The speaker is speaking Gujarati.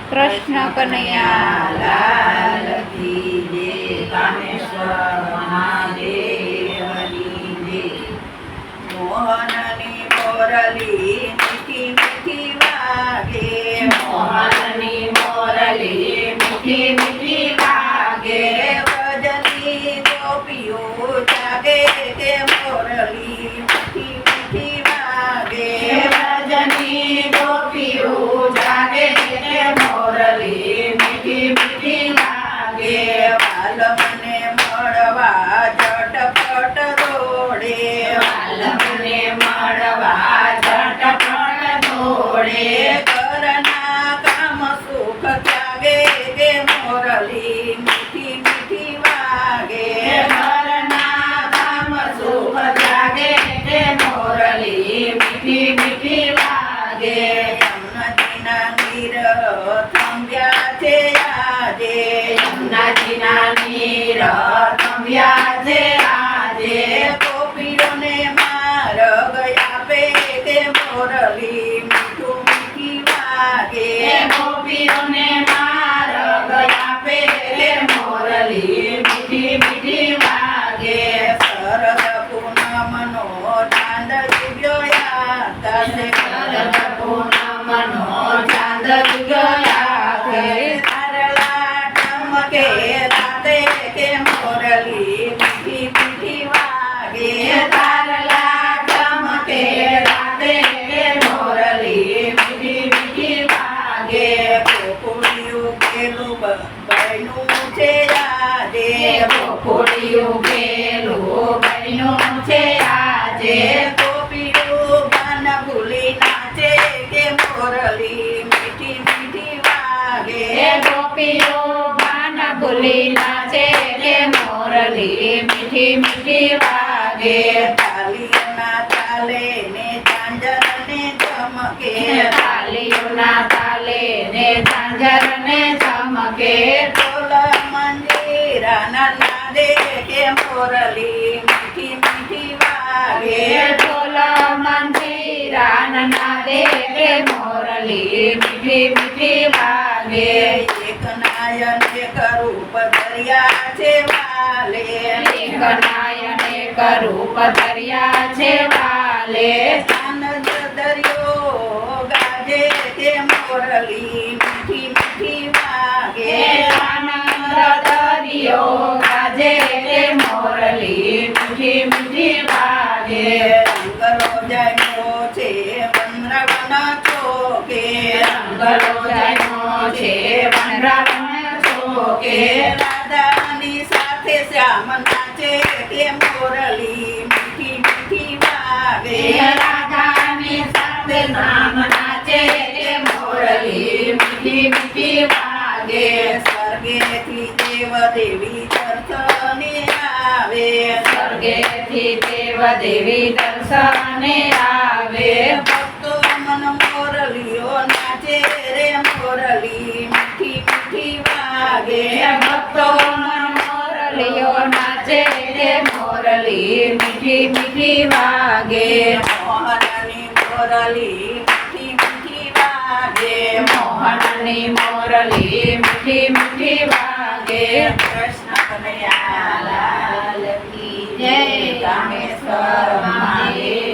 કૃષ્ણ કનૈયા લાલ કી જય. કામેશ્વર મહાદેવની જય. મોહનની મોરલી મીઠી મીઠી વાગે, મોહનની મોરલી મીઠી મીઠી વાગે, ભજની ગોપીઓ જાગે કે મોરલી મીઠી મીઠી વાગે, ભજની ગોપીઓ જાગે કે મોરલી મીઠી મીઠી વાગે, વાલમને મળવા ઝટપટ દોડે, વાલમને મળવા ઝટપટ દોડે, ઘરના કામ સુખ ત્યાગે કે મોરલી મીઠી મીઠી વાગે, ઘરના કામ સુખ જાગે કે મોરલી મીઠી મીઠી વાગે, યમુનાજીના નીર થંભ્યા છે આજે, યમુનાજીના નીર થંભ્યા છે આજે, ગોપીઓને માર્ગ આપે કે મોરલી મીઠું મીઠી વાગે, ગોપીઓને માર્ગ આપે કે મોરલી મીઠી મીઠી વાગે, શરદ પૂનમનો ચાંદ ઉગ્યો આકાશે, શરદ પૂનમનો ચાંદ ઉગ્યા છે, તારલા ટમકે રાતે કે મોરલી મીઠી મીઠી વાગે, તારલા ચમકે રાતે કે મોરલી મીઠી મીઠી વાગે, ગોકુળિયું પેલું બન્યું છે આજે, ગોકુળિયું પેલું બન્યું છે આજે, ગોપીઓ ગાન ભૂલી નાચે કે મોરલી મીઠી મીઠી વાગે, ગોપીઓ ગાન ભૂલી નાચે કે મોરલી મીઠી મીઠી વાગે, તાલીઓના તાલે ને ઝાંઝરને ચમકે, તાલીઓના તાલે ને ઝાંઝરને ચમકે, ઢોલ મંજીરાના નાદે કે મોરલી મીઠી મીઠી વાગે, ઢોલ મંજીરાના નાદે કે મોરલી મીઠી મીઠી વાગે, એક નાયન એક રૂપ ધર્યા છે વાલે, એક નાયન એક રૂપ ધર્યા છે વાલે, આનંદ દરિયો ગાજે કે મોરલી મીઠી મીઠી વાગે, આનંદ દરિયો ગાજે કે મોરલી મીઠી મીઠી વાગે, રંગલો જન્મો છે વનરાવન ચોકે, રંગલો જન્મો છે વનરાવન ચોકે, રાધાની સાથે શ્યામ નાચે કે મોરલી મીઠી મીઠી વાગે, રાધાની સાથે નામ નાચે કે મોરલી મીઠી મીઠી વાગે, સ્વર્ગેથી દેવ દેવી દર્શને આવે, સ્વર્ગેથી દેવ દેવી દર્શને આવે, ભક્તો મન મોરલીઓ નાચે રે મોરલી મીઠી મીઠી વાગે, ભક્તો મોરલીઓ નાચે કે મોરલી મીઠી મીઠી વાગે, મોહનની મોરલી મીઠી મીઠી વાગે, મોહનની મોરલી મીઠી મીઠી વાગે, કૃષ્ણ કનૈયા લાલ કી જય. જય કામેશ્વર મહાદેવ